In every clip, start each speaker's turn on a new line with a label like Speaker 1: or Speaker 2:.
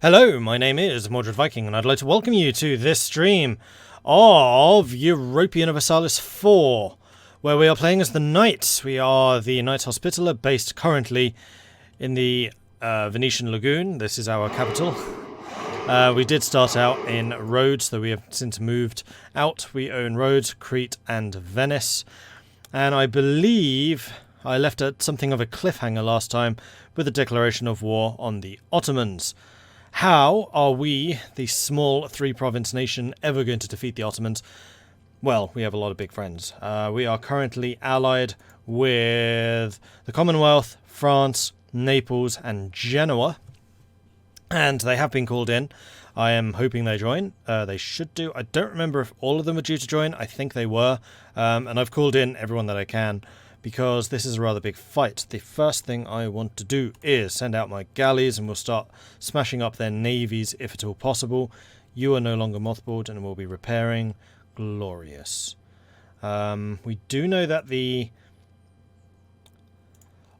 Speaker 1: Hello, my name is Mordred Viking, and I'd like to welcome you to this stream of Europa Universalis 4, where we are playing as the Knights. We are the Knights Hospitaller, based currently in the Venetian Lagoon. This is our capital. We did start out in Rhodes, though we have since moved out. We own Rhodes, Crete, and Venice. And I believe I left at something of a cliffhanger last time with a declaration of war on the Ottomans. How are we, the small three-province nation, ever going to defeat the Ottomans? Well, we have a lot of big friends. We are currently allied with the Commonwealth, France, Naples, and Genoa. And they have been called in. I am hoping they join. They should do. I don't remember if all of them are due to join. I think they were. And I've called in everyone that I can, because this is a rather big fight. The first thing I want to do is send out my galleys, and we'll start smashing up their navies if at all possible. You are no longer mothballed and will be repairing. Glorious. We do know that the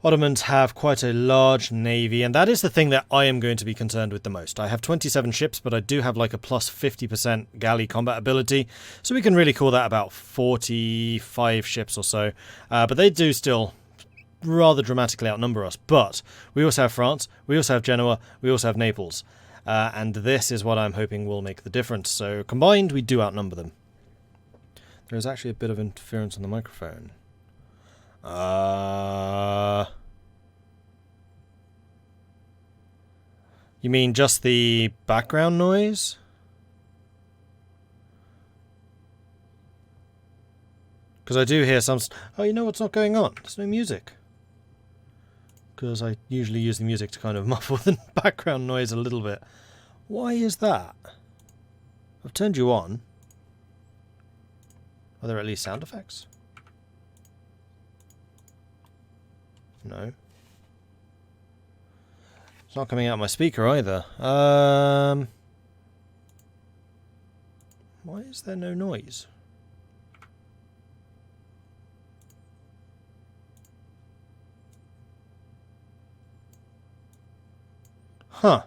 Speaker 1: Ottomans have quite a large navy, and that is the thing that I am going to be concerned with the most. I have 27 ships, but I do have like a plus 50% galley combat ability, so we can really call that about 45 ships or so. But they do still rather dramatically outnumber us. But we also have France, we also have Genoa, we also have Naples. And this is what I'm hoping will make the difference. So combined, we do outnumber them. There is actually a bit of interference on the microphone. You mean just the background noise? Because I do hear some... Oh, you know what's not going on? There's no music. Because I usually use the music to kind of muffle the background noise a little bit. Why is that? I've turned you on. Are there at least sound effects? No. It's not coming out my speaker either. Why is there no noise? Huh.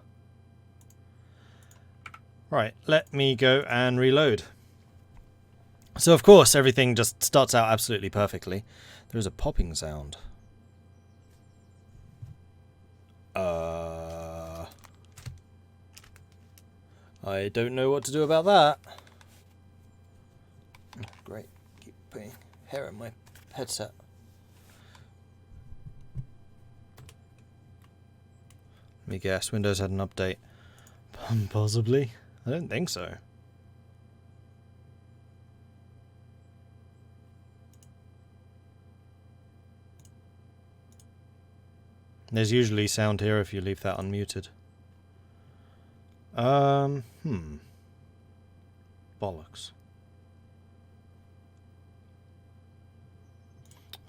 Speaker 1: Right, let me go and reload. So of course everything just starts out absolutely perfectly. There is a popping sound. I don't know what to do about that. Oh, great. Keep putting hair in my headset. Let me guess, Windows had an update. Possibly. I don't think so. There's usually sound here if you leave that unmuted. Bollocks.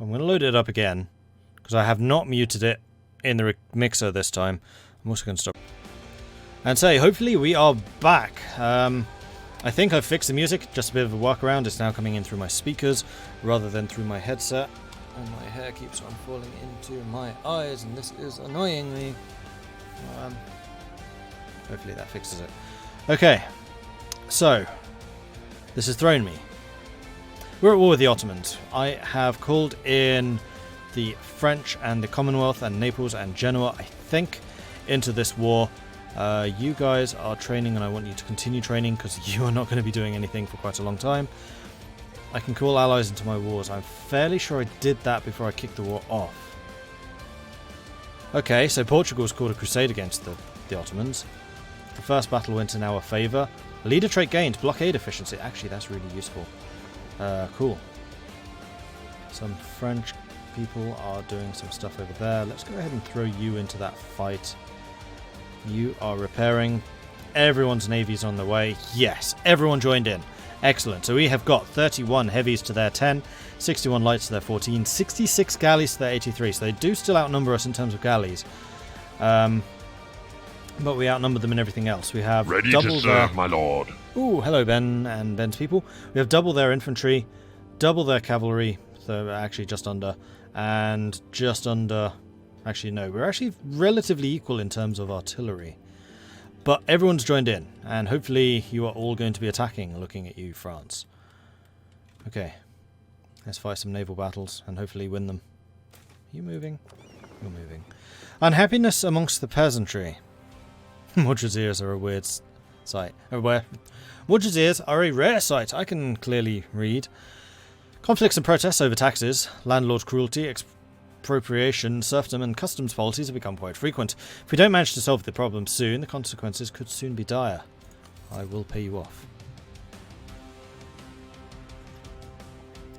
Speaker 1: I'm going to load it up again, because I have not muted it in the mixer this time. I'm also going to stop. And say, hopefully we are back. I think I've fixed the music, just a bit of a workaround. It's now coming in through my speakers, rather than through my headset. And my hair keeps on falling into my eyes, and this is annoying me. Hopefully that fixes it. Okay, so this has thrown me. We're at war with the Ottomans. I have called in the French and the Commonwealth and Naples and Genoa, I think, into this war. You guys are training, and I want you to continue training, because you are not going to be doing anything for quite a long time. I can call allies into my wars. I'm fairly sure I did that before I kicked the war off. Okay, so Portugal's called a crusade against the Ottomans. The first battle went in our favour. Leader trait gained, blockade efficiency. Actually, that's really useful. Cool. Some French people are doing some stuff over there. Let's go ahead and throw you into that fight. You are repairing. Everyone's navy's on the way. Yes, everyone joined in. Excellent. So we have got 31 heavies to their 10, 61 lights to their 14, 66 galleys to their 83. So they do still outnumber us in terms of galleys. But we outnumber them in everything else. We have
Speaker 2: ready
Speaker 1: double
Speaker 2: to serve, my lord.
Speaker 1: Ooh, hello Ben and Ben's people. We have double their infantry, double their cavalry, so actually just under, and just under... Actually, no, we're actually relatively equal in terms of artillery. But everyone's joined in, and hopefully you are all going to be attacking, looking at you, France. Okay. Let's fight some naval battles, and hopefully win them. Are you moving? You're moving. Unhappiness amongst the peasantry. Mordred's ears are a weird sight. Mordred's ears are a rare sight, I can clearly read. Conflicts and protests over taxes, landlord cruelty, expropriation, serfdom and customs policies have become quite frequent. If we don't manage to solve the problem soon, the consequences could soon be dire. I will pay you off.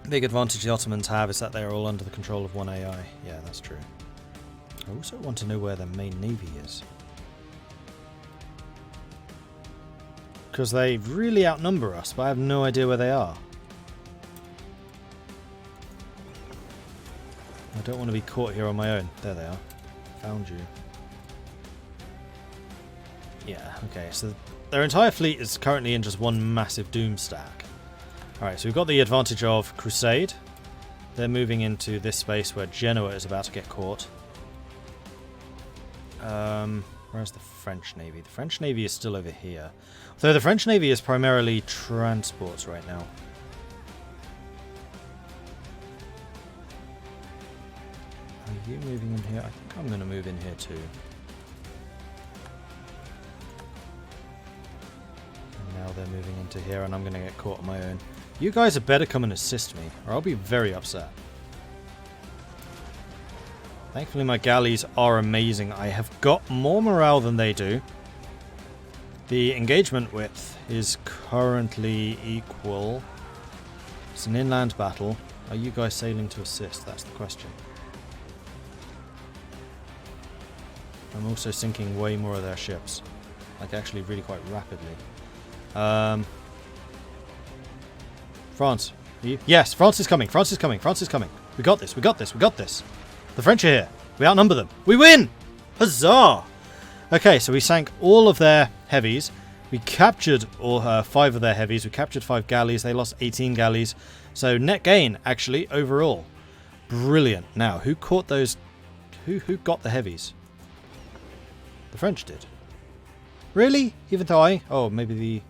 Speaker 1: Big advantage the Ottomans have is that they are all under the control of one AI. Yeah, that's true. I also want to know where their main navy is. Because they really outnumber us, but I have no idea where they are. I don't want to be caught here on my own. There they are. Found you. Yeah, okay, so their entire fleet is currently in just one massive doom stack. Alright, so we've got the advantage of Crusade. They're moving into this space where Genoa is about to get caught. Where's the French Navy? The French Navy is still over here. Though the French Navy is primarily transports right now. Are you moving in here? I think I'm going to move in here too. And now they're moving into here and I'm going to get caught on my own. You guys had better come and assist me, or I'll be very upset. Thankfully my galleys are amazing. I have got more morale than they do. The engagement width is currently equal. It's an inland battle. Are you guys sailing to assist? That's the question. I'm also sinking way more of their ships. Like actually really quite rapidly. France. Are you? Yes, France is coming. France is coming. France is coming. We got this. We got this. We got this. The French are here. We outnumber them. We win! Huzzah! Okay, so we sank all of their heavies. We captured all 5 of their heavies. We captured 5 galleys. They lost 18 galleys. So net gain, actually, overall. Brilliant. Now, who caught those? Who got the heavies? The French did. Really? Even though I... Oh, maybe the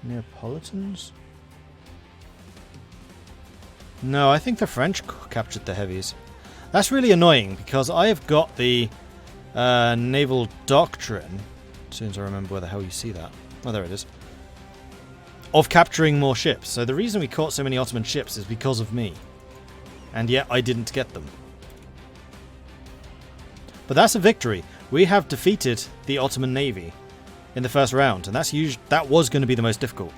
Speaker 1: Neapolitans? No, I think the French captured the heavies. That's really annoying because I have got the naval doctrine. As soon as I remember where the hell you see that. Oh, there it is. Of capturing more ships. So the reason we caught so many Ottoman ships is because of me. And yet I didn't get them. But that's a victory. We have defeated the Ottoman Navy in the first round. And that was going to be the most difficult.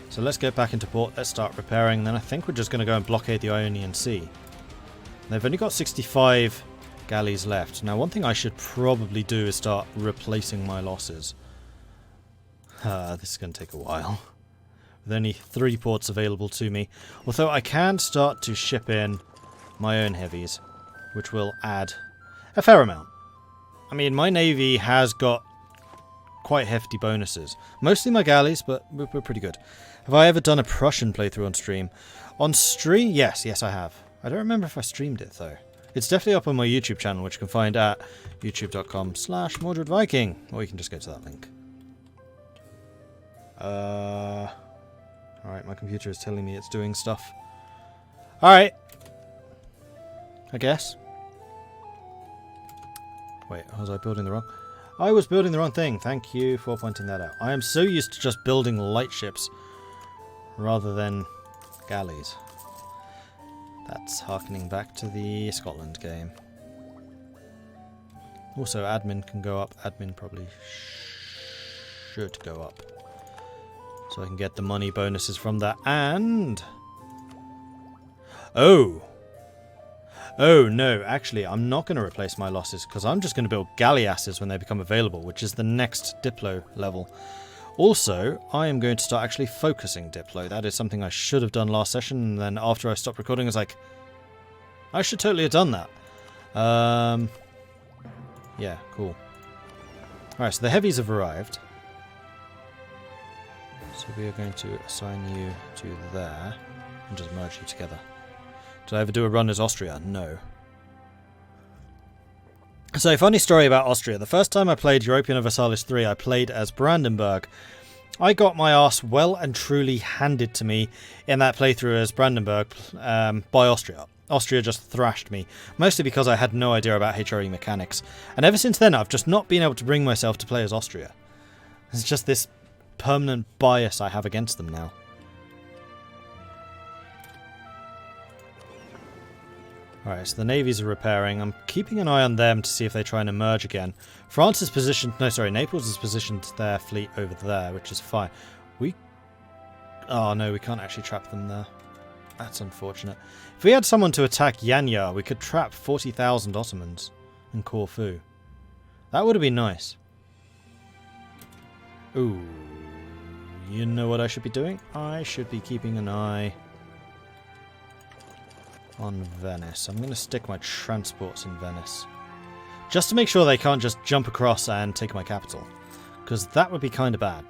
Speaker 1: So let's get back into port, let's start repairing, then I think we're just going to go and blockade the Ionian Sea. They've only got 65 galleys left. Now one thing I should probably do is start replacing my losses. This is going to take a while. With only 3 ports available to me. Although I can start to ship in my own heavies, which will add a fair amount. I mean, my navy has got quite hefty bonuses. Mostly my galleys, but we're pretty good. Have I ever done a Prussian playthrough on stream? On stream? Yes, I have. I don't remember if I streamed it, though. It's definitely up on my YouTube channel, which you can find at youtube.com/MordredViking. Or you can just go to that link. Alright, my computer is telling me it's doing stuff. Alright. I guess. Wait, was I building the wrong... I was building the wrong thing. Thank you for pointing that out. I am so used to just building light ships rather than galleys. That's harkening back to the Scotland game. Also, admin can go up. Admin probably should go up. So I can get the money bonuses from that. And... Oh! Oh, no. Actually, I'm not going to replace my losses because I'm just going to build galleasses when they become available, which is the next Diplo level. Also, I am going to start actually focusing Diplo. That is something I should have done last session, and then after I stopped recording, I was like, I should totally have done that. Yeah, cool. Alright, so the heavies have arrived. So we are going to assign you to there and just merge you together. Did I ever do a run as Austria? No. So, funny story about Austria. The first time I played Europa Universalis 3, I played as Brandenburg. I got my arse well and truly handed to me in that playthrough as Brandenburg by Austria. Austria just thrashed me, mostly because I had no idea about HRE mechanics. And ever since then, I've just not been able to bring myself to play as Austria. It's just this permanent bias I have against them now. Alright, so the navies are repairing. I'm keeping an eye on them to see if they try and emerge again. France is positioned... No, sorry, Naples is positioned their fleet over there, which is fine. Oh no, we can't actually trap them there. That's unfortunate. If we had someone to attack Yanya, we could trap 40,000 Ottomans in Corfu. That would have been nice. Ooh. You know what I should be doing? I should be keeping an eye on Venice. I'm going to stick my transports in Venice. Just to make sure they can't just jump across and take my capital. Because that would be kind of bad.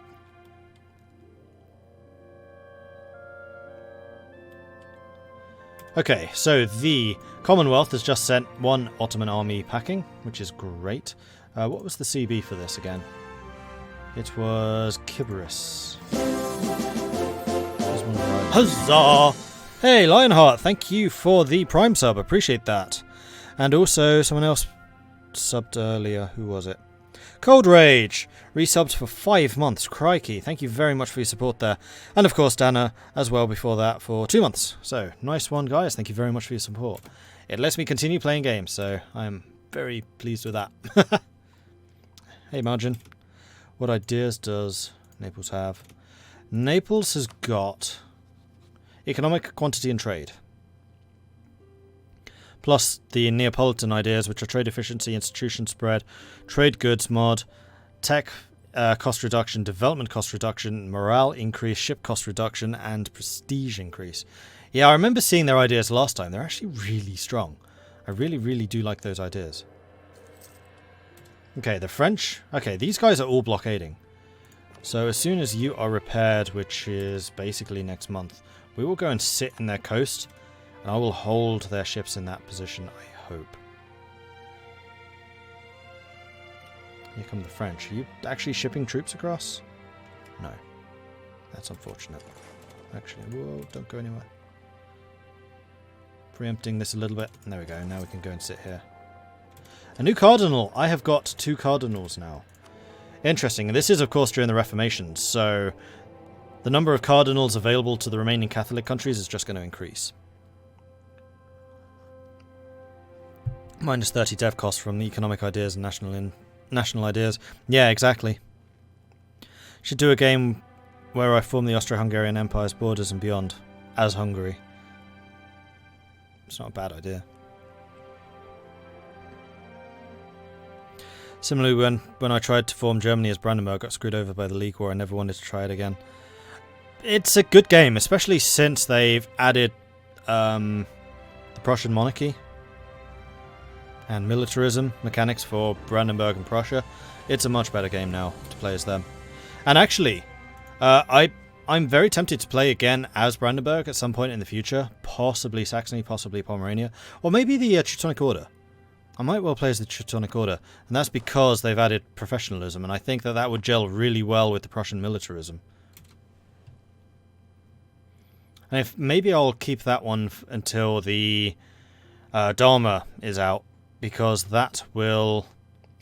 Speaker 1: Okay, so the Commonwealth has just sent one Ottoman army packing, which is great. What was the CB for this again? It was Kibris. Huzzah! Hey, Lionheart, thank you for the Prime sub. Appreciate that. And also, someone else subbed earlier. Who was it? Cold Rage! Resubbed for 5 months. Crikey. Thank you very much for your support there. And of course, Dana as well before that for 2 months. So, nice one, guys. Thank you very much for your support. It lets me continue playing games, so I'm very pleased with that. Hey, Margin. What ideas does Naples have? Naples has got economic, quantity, and trade. Plus the Neapolitan ideas, which are trade efficiency, institution spread, trade goods mod, tech cost reduction, development cost reduction, morale increase, ship cost reduction, and prestige increase. Yeah, I remember seeing their ideas last time. They're actually really strong. I really, really do like those ideas. Okay, the French. Okay, these guys are all blockading. So as soon as you are repaired, which is basically next month, we will go and sit in their coast, and I will hold their ships in that position, I hope. Here come the French. Are you actually shipping troops across? No. That's unfortunate. Actually, whoa, don't go anywhere. Preempting this a little bit. There we go, now we can go and sit here. A new cardinal! I have got 2 cardinals now. Interesting, and this is of course during the Reformation, so the number of cardinals available to the remaining Catholic countries is just going to increase. Minus 30 dev costs from the economic ideas and national ideas. Yeah, exactly. Should do a game where I form the Austro-Hungarian Empire's borders and beyond, as Hungary. It's not a bad idea. Similarly, when I tried to form Germany as Brandenburg, I got screwed over by the League War and never wanted to try it again. It's a good game, especially since they've added the Prussian monarchy and militarism mechanics for Brandenburg and Prussia. It's a much better game now to play as them. And actually, I'm very tempted to play again as Brandenburg at some point in the future. Possibly Saxony, possibly Pomerania, or maybe the Teutonic Order. I might well play as the Teutonic Order, and that's because they've added professionalism, and I think that that would gel really well with the Prussian militarism. And maybe I'll keep that one until the Dharma is out, because that will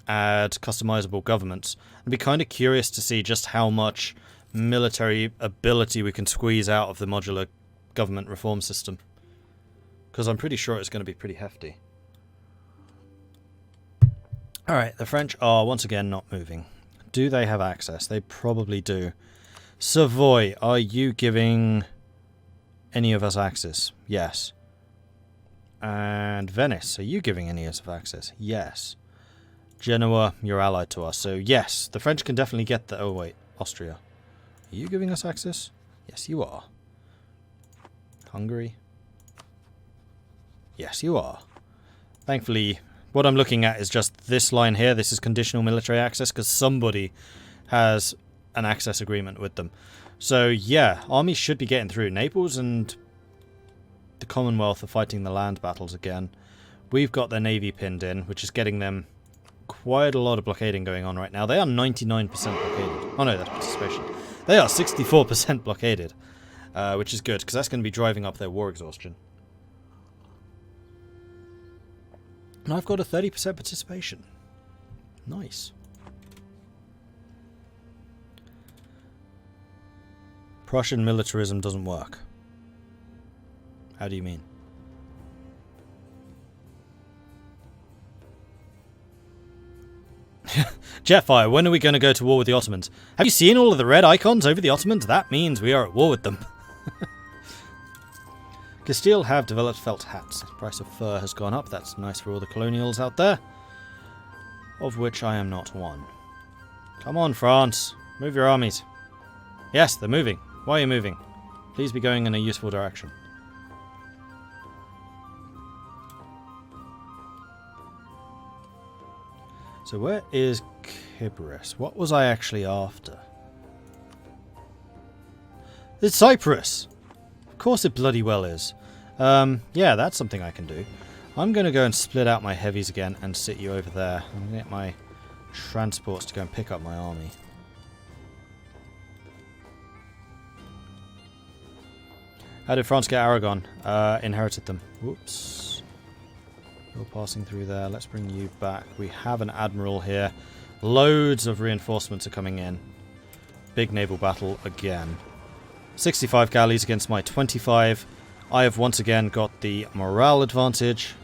Speaker 1: add customizable governments. I'd be kind of curious to see just how much military ability we can squeeze out of the modular government reform system, because I'm pretty sure it's going to be pretty hefty. Alright, the French are once again not moving. Do they have access? They probably do. Savoy, are you giving any of us access? Yes. And Venice, are you giving any of us access? Yes. Genoa, you're allied to us, so yes, the French can definitely get the... Oh wait, Austria. Are you giving us access? Yes, you are. Hungary? Yes, you are. Thankfully, what I'm looking at is just this line here. This is conditional military access because somebody has an access agreement with them. So yeah, armies should be getting through. Naples and the Commonwealth are fighting the land battles again. We've got their navy pinned in, which is getting them quite a lot of blockading going on right now. They are 99% blockaded. Oh no, that's participation. They are 64% blockaded, which is good, because that's going to be driving up their war exhaustion. And I've got a 30% participation. Nice. Prussian militarism doesn't work. How do you mean? Jetfire, when are we going to go to war with the Ottomans? Have you seen all of the red icons over the Ottomans? That means we are at war with them. Castile have developed felt hats. The price of fur has gone up. That's nice for all the colonials out there. Of which I am not one. Come on, France. Move your armies. Yes, they're moving. Why are you moving? Please be going in a useful direction. So where is Kybris? What was I actually after? It's Cyprus! Of course it bloody well is. Yeah, that's something I can do. I'm going to go and split out my heavies again and sit you over there. I'm going to get my transports to go and pick up my army. How did France get Aragon? Inherited them. Whoops. You're passing through there. Let's bring you back. We have an admiral here. Loads of reinforcements are coming in. Big naval battle again. 65 galleys against my 25. I have once again got the morale advantage.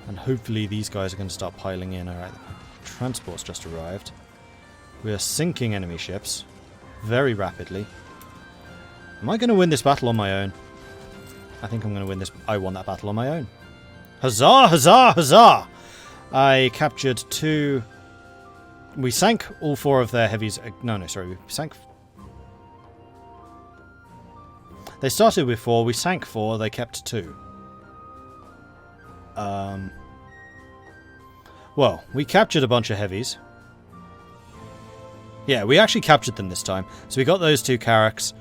Speaker 1: And hopefully these guys are going to start piling in. Alright, transports just arrived. We are sinking enemy ships very rapidly. Am I going to win this battle on my own? I think I'm going to win this. I won that battle on my own. Huzzah, huzzah, huzzah! I captured 2... We sank all 4 of their heavies... No, sorry. We sank... They started with 4. We sank 4. They kept 2. Well, we captured a bunch of heavies. Yeah, we actually captured them this time. So we got those 2 carracks.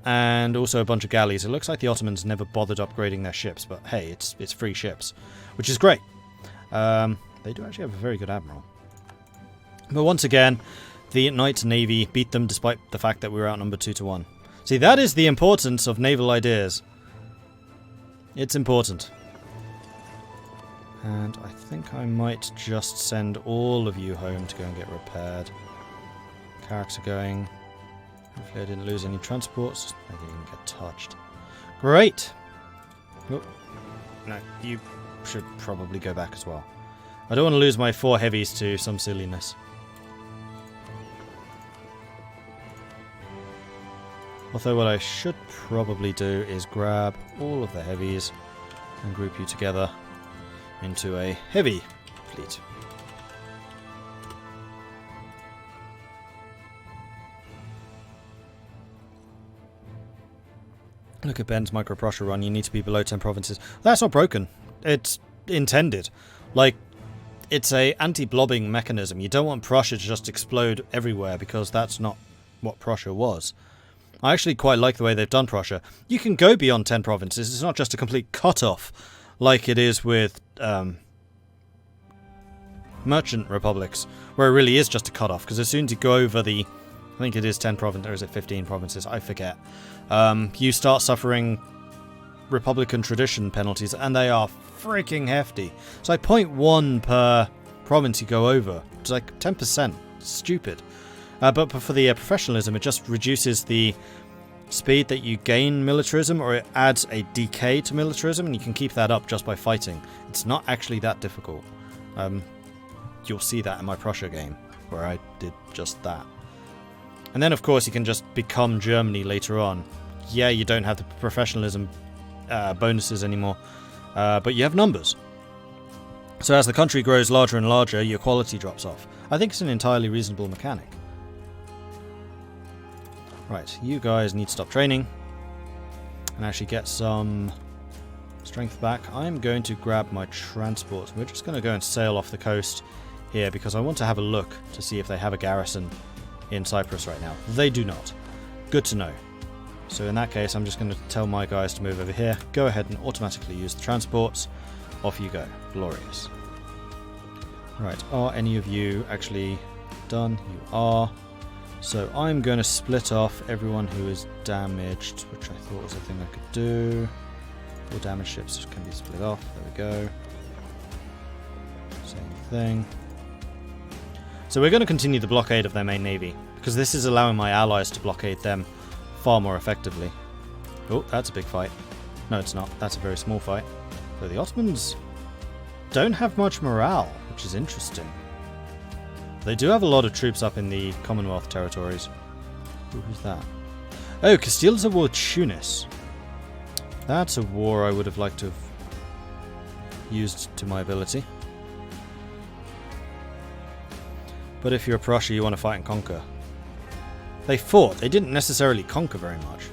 Speaker 1: And also a bunch of galleys. It looks like the Ottomans never bothered upgrading their ships, but hey, it's free ships, which is great. They do actually have a very good admiral. But once again, the Knights Navy beat them despite the fact that we were outnumbered 2-1. See, that is the importance of naval ideas. It's important. And I think I might just send all of you home to go and get repaired. Carracks are going... Hopefully I didn't lose any transports. I didn't get touched. Great! Oh, no, you should probably go back as well. I don't want to lose my 4 heavies to some silliness. Although what I should probably do is grab all of the heavies and group you together into a heavy fleet. Look at Ben's micro-Prussia run. You need to be below 10 provinces. That's not broken. It's intended. Like, it's a anti-blobbing mechanism. You don't want Prussia to just explode everywhere because that's not what Prussia was. I actually quite like the way they've done Prussia. You can go beyond 10 provinces. It's not just a complete cut-off like it is with merchant republics, where it really is just a cut-off. Because as soon as you go over the... I think it is 10 provinces, or is it 15 provinces? I forget. You start suffering Republican tradition penalties, and they are freaking hefty. It's like 0.1 per province you go over. It's like 10%. It's stupid. But for the professionalism, it just reduces the speed that you gain militarism, or it adds a decay to militarism, and you can keep that up just by fighting. It's not actually that difficult. You'll see that in my Prussia game, where I did just that. And then, of course, you can just become Germany later on. Yeah, you don't have the professionalism bonuses anymore, but you have numbers. So as the country grows larger and larger, your quality drops off. I think it's an entirely reasonable mechanic. Right, you guys need to stop training and actually get some strength back. I'm going to grab my transport. We're just going to go and sail off the coast here because I want to have a look to see if they have a garrison in Cyprus right now. They do not. Good to know. So in that case, I'm just going to tell my guys to move over here. Go ahead and automatically use the transports. Off you go. Glorious. Right, are any of you actually done? You are. So I'm going to split off everyone who is damaged, which I thought was a thing I could do. All damaged ships can be split off. There we go. Same thing. So we're going to continue the blockade of their main navy, because this is allowing my allies to blockade them far more effectively. Oh, that's a big fight. No, it's not. That's a very small fight. So the Ottomans don't have much morale, which is interesting. They do have a lot of troops up in the Commonwealth territories. Ooh, who's that? Oh, Castile's at war with Tunis. That's a war I would have liked to have used to my ability. But if you're Prussia, you want to fight and conquer. They fought. They didn't necessarily conquer very much.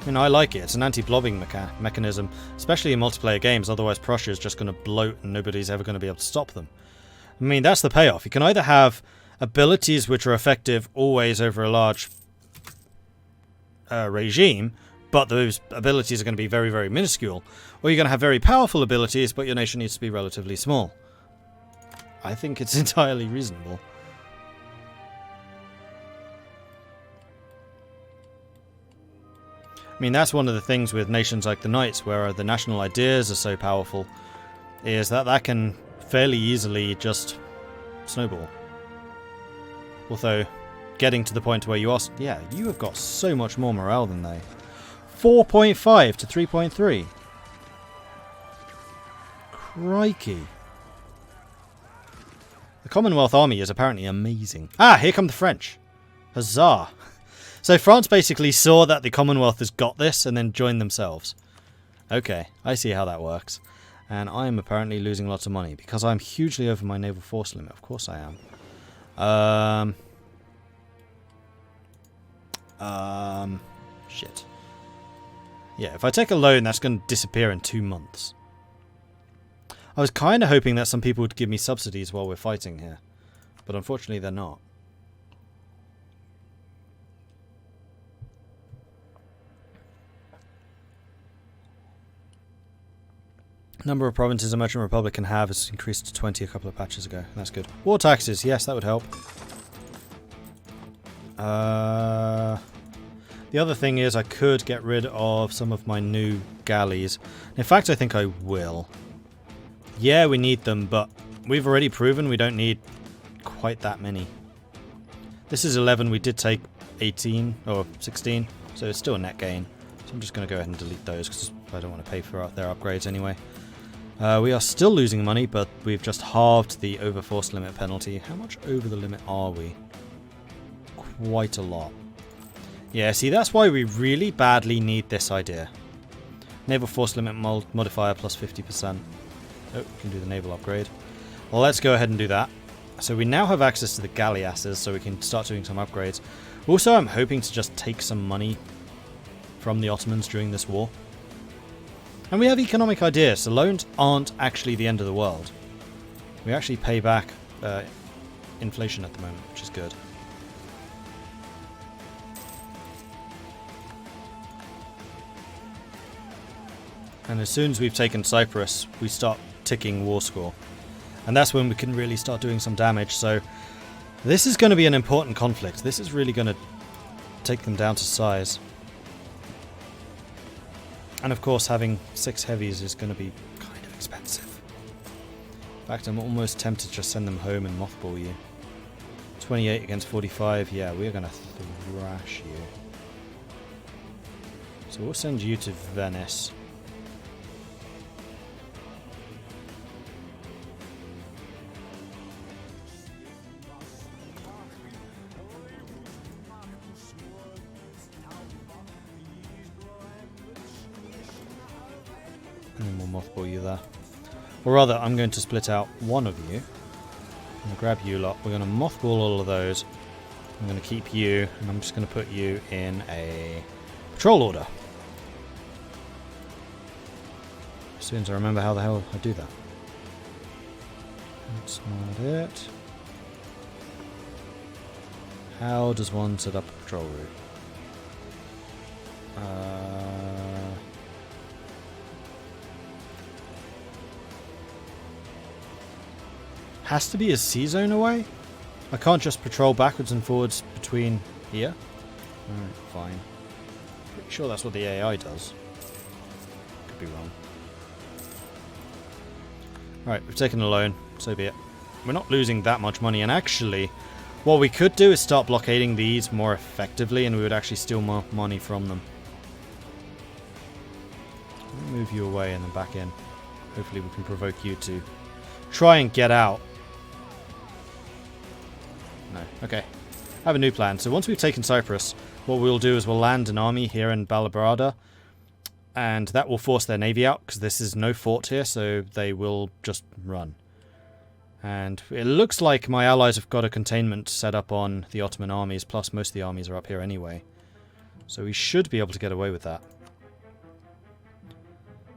Speaker 1: I mean, I like it. It's an anti-blobbing mechanism, especially in multiplayer games. Otherwise, Prussia is just going to bloat and nobody's ever going to be able to stop them. I mean, that's the payoff. You can either have abilities which are effective always over a large regime, but those abilities are going to be very, very minuscule, or you're going to have very powerful abilities, but your nation needs to be relatively small. I think it's entirely reasonable. I mean, that's one of the things with nations like the Knights, where the national ideas are so powerful, is that that can fairly easily just snowball. Although, getting to the point where you ask, yeah, you have got so much more morale than they. 4.5 to 3.3. Crikey. The Commonwealth army is apparently amazing. Ah, here come the French. Huzzah. So France basically saw that the Commonwealth has got this and then joined themselves. Okay, I see how that works. And I am apparently losing lots of money because I'm hugely over my naval force limit. Of course I am. Shit. Yeah, if I take a loan, that's going to disappear in 2 months. I was kind of hoping that some people would give me subsidies while we're fighting here. But unfortunately they're not. Number of provinces a merchant republic can have has increased to 20 a couple of patches ago. That's good. War taxes, yes, that would help. The other thing is I could get rid of some of my new galleys. In fact, I think I will. Yeah, we need them, but we've already proven we don't need quite that many. This is 11, we did take 18, or 16, so it's still a net gain. So I'm just going to go ahead and delete those, because I don't want to pay for their upgrades anyway. We are still losing money, but we've just halved the overforce limit penalty. How much over the limit are we? Quite a lot. Yeah, see, that's why we really badly need this idea. Naval force limit modifier plus 50%. Oh, we can do the naval upgrade. Well, let's go ahead and do that. So we now have access to the galleasses, so we can start doing some upgrades. Also, I'm hoping to just take some money from the Ottomans during this war. And we have economic ideas, so loans aren't actually the end of the world. We actually pay back inflation at the moment, which is good. And as soon as we've taken Cyprus, we start ticking war score. And that's when we can really start doing some damage, so this is going to be an important conflict. This is really going to take them down to size. And of course, having 6 heavies is going to be kind of expensive. In fact, I'm almost tempted to just send them home and mothball you. 28 against 45, yeah, we're going to thrash you. So we'll send you to Venice. And then we'll mothball you there. Or rather, I'm going to split out one of you. I'm going to grab you lot. We're going to mothball all of those. I'm going to keep you, and I'm just going to put you in a patrol order. As soon as I remember how the hell I do that. That's not it. How does one set up a patrol route? has to be a sea zone away? I can't just patrol backwards and forwards between here? Alright, fine. Pretty sure that's what the AI does. Could be wrong. Alright, we've taken a loan. So be it. We're not losing that much money, and actually, what we could do is start blockading these more effectively, and we would actually steal more money from them. Let me move you away and then back in. Hopefully we can provoke you to try and get out. No. Okay. I have a new plan. So once we've taken Cyprus, what we'll do is we'll land an army here in Balabrada, and that will force their navy out, because this is no fort here, so they will just run. And it looks like my allies have got a containment set up on the Ottoman armies, plus most of the armies are up here anyway. So we should be able to get away with that.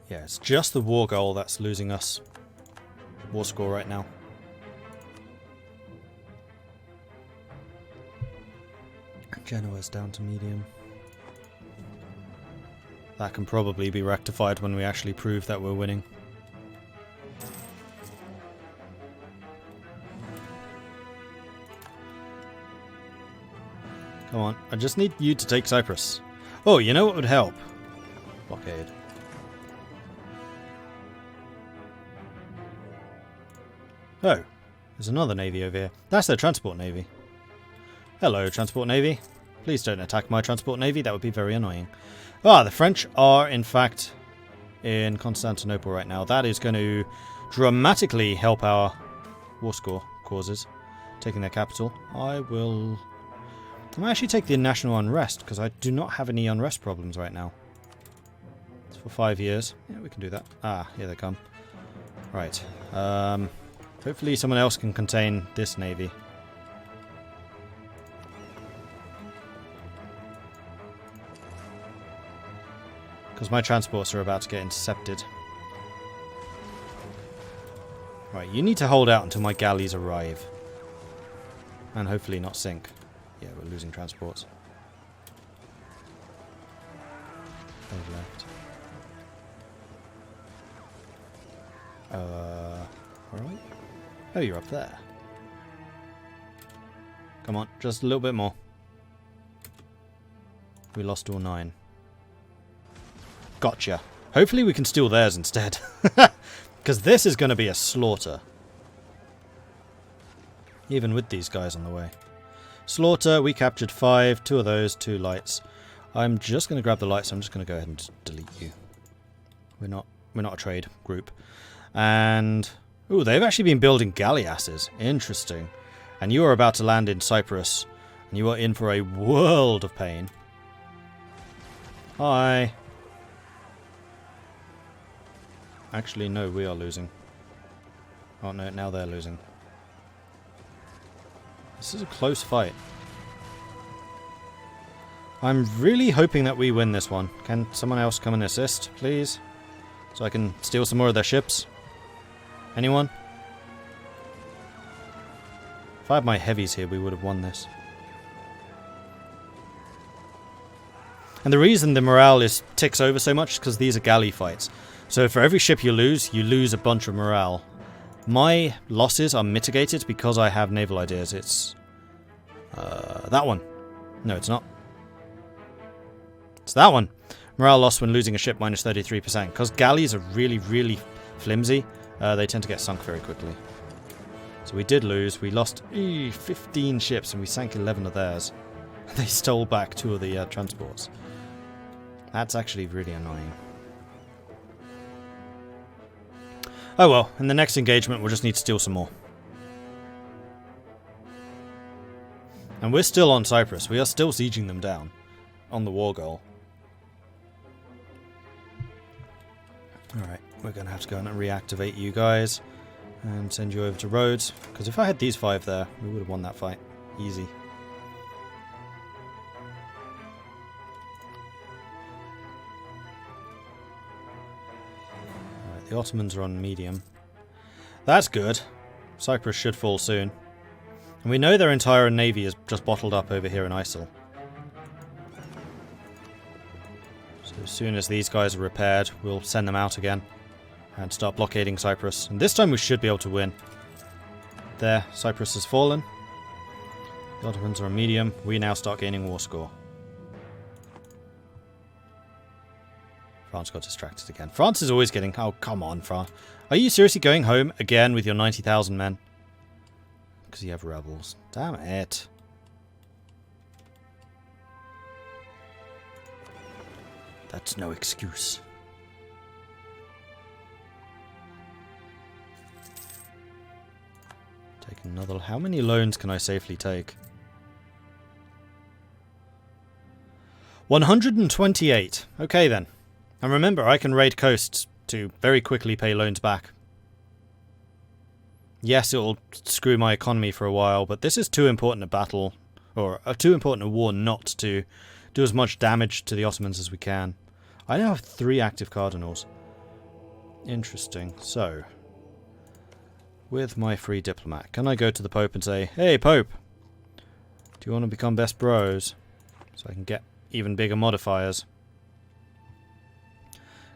Speaker 1: Yeah, it's just the war goal that's losing us war score right now. Genoa's down to medium. That can probably be rectified when we actually prove that we're winning. Come on, I just need you to take Cyprus. Oh, you know what would help? Blockade. Oh, there's another navy over here. That's their transport navy. Hello, transport navy. Please don't attack my transport navy, that would be very annoying. Ah, the French are in fact in Constantinople right now. That is going to dramatically help our war score causes. Taking their capital. I might actually take the national unrest, because I do not have any unrest problems right now. It's for 5 years. Yeah, we can do that. Ah, here they come. Right. Hopefully someone else can contain this navy. Because my transports are about to get intercepted. Right, you need to hold out until my galleys arrive. And hopefully not sink. Yeah, we're losing transports. They've left. Where are you? Oh, you're up there. Come on, just a little bit more. We lost all 9. Gotcha. Hopefully we can steal theirs instead. Because this is going to be a slaughter. Even with these guys on the way. Slaughter, we captured 5. 2 of those, 2 lights. I'm just going to grab the lights. I'm just going to go ahead and delete you. We're not a trade group. And ooh, they've actually been building galleasses. Interesting. And you are about to land in Cyprus. And you are in for a world of pain. Hi. Actually, no, we are losing. Oh no, now they're losing. This is a close fight. I'm really hoping that we win this one. Can someone else come and assist, please? So I can steal some more of their ships? Anyone? If I had my heavies here, we would have won this. And the reason the morale ticks over so much is because these are galley fights. So for every ship you lose a bunch of morale. My losses are mitigated because I have naval ideas. It's that one. No, it's not. It's that one. Morale loss when losing a ship minus 33%. Because galleys are really, really flimsy. They tend to get sunk very quickly. So we did lose. We lost 15 ships and we sank 11 of theirs. They stole back 2 of the transports. That's actually really annoying. Oh well, in the next engagement we'll just need to steal some more. And we're still on Cyprus. We are still sieging them down on the war goal. Alright, we're going to have to go and reactivate you guys and send you over to Rhodes. Because if I had these 5 there, we would have won that fight. Easy. The Ottomans are on medium. That's good. Cyprus should fall soon. And we know their entire navy is just bottled up over here in ISIL. So as soon as these guys are repaired, we'll send them out again and start blockading Cyprus. And this time we should be able to win. There, Cyprus has fallen. The Ottomans are a medium. We now start gaining war score. France got distracted again. France is always getting... Oh, come on, France. Are you seriously going home again with your 90,000 men? Because you have rebels. Damn it. That's no excuse. Take another... How many loans can I safely take? 128. Okay then. And remember, I can raid coasts to very quickly pay loans back. Yes, it'll screw my economy for a while, but this is too important a battle, or too important a war not to do as much damage to the Ottomans as we can. I now have 3 active cardinals. Interesting. So, with my free diplomat, can I go to the Pope and say, "Hey, Pope, do you want to become best bros?" So I can get even bigger modifiers.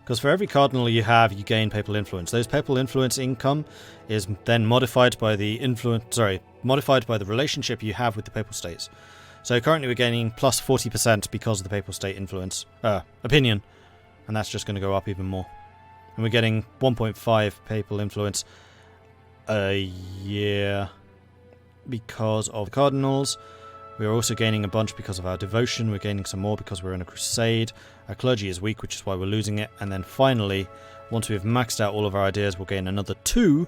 Speaker 1: Because for every cardinal you have, you gain papal influence. Those papal influence income is then modified by the modified by the relationship you have with the papal states. So currently we're gaining plus 40% because of the papal state influence opinion, and that's just going to go up even more. And we're getting 1.5 papal influence a year because of the cardinals. We're also gaining a bunch because of our devotion. We're gaining some more because we're in a crusade. Our clergy is weak, which is why we're losing it. And then finally, once we've maxed out all of our ideas, we'll gain another 2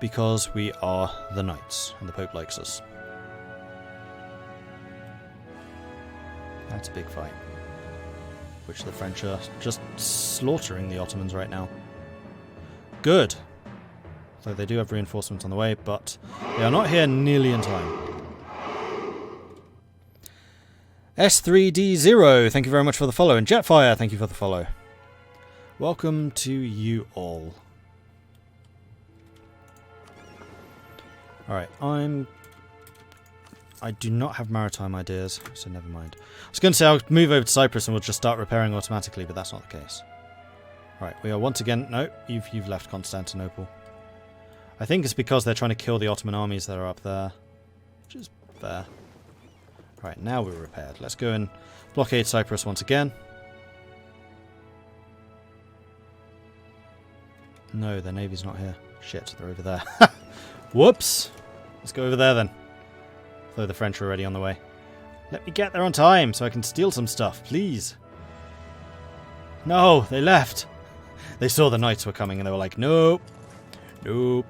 Speaker 1: because we are the knights and the Pope likes us. That's a big fight, which the French are just slaughtering the Ottomans right now. Good. So they do have reinforcements on the way, but they are not here nearly in time. S3D0, thank you very much for the follow. And Jetfire, thank you for the follow. Welcome to you all. Alright, I do not have maritime ideas, so never mind. I was going to say I'll move over to Cyprus and we'll just start repairing automatically, but that's not the case. Right, we are once again... No, you've left Constantinople. I think it's because they're trying to kill the Ottoman armies that are up there. Which is fair. Right, now we're repaired. Let's go and blockade Cyprus once again. No, their navy's not here. Shit, they're over there. Whoops! Let's go over there then. Though the French are already on the way. Let me get there on time so I can steal some stuff, please. No, they left. They saw the knights were coming and they were like, nope. Nope.